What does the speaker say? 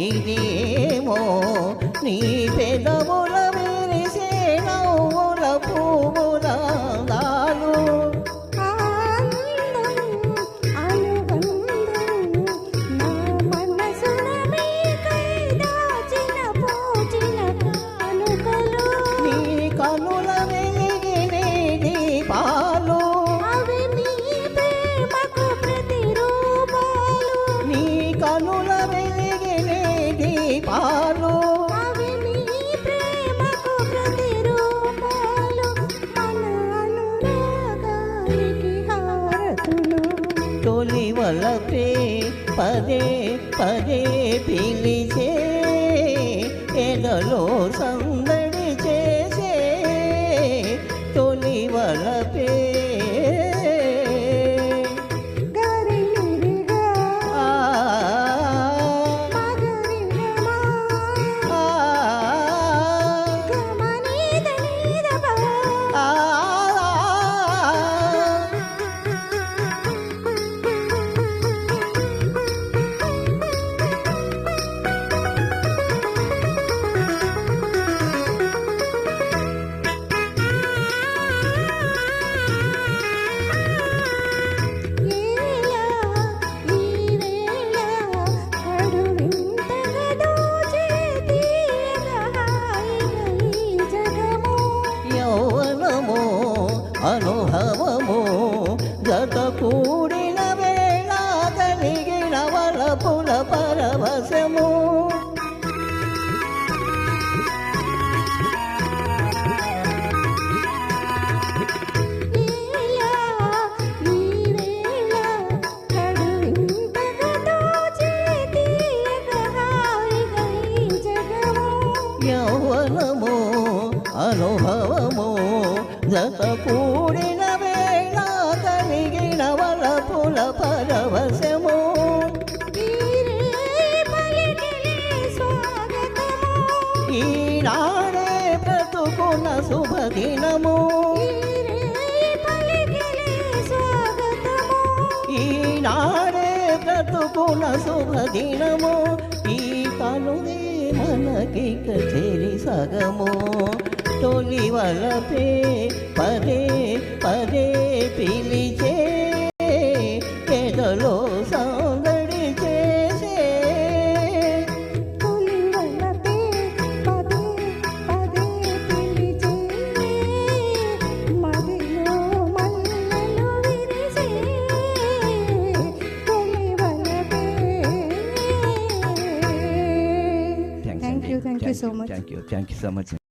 ఇదేమో నీ పెదవుల విరిసే నవ్వుల పువ్వుల గాలు కనుల వెలిగినే దీపాలు నీ కనుల వెలిగినే దీపాలు తొలి వలపే పదే పదే పిలిచే ఎదలో సందడి చేసే తొలి వలపే అనుభవము గత కూడిన వేళ కలిగిన వలపుల పరవశము యౌవనము అనుభవము జత కూడిన వేళ కలిగిన వలపుల పరవశము ఈనాడే బ్రతుకున్న శుభదినము ఈనాడే బ్రతుకున్న శుభదినము ఈ కనుదే మనకిక చెరి సగము తొలి వలపే పదే పదే పిలిచే ఎదలో సందడి చేసే తొలి వలపే పదే పదే పిలిచే మదిలో మల్లెలు విరిసే తొలి వలపే. Thank you so much. Thank you so much.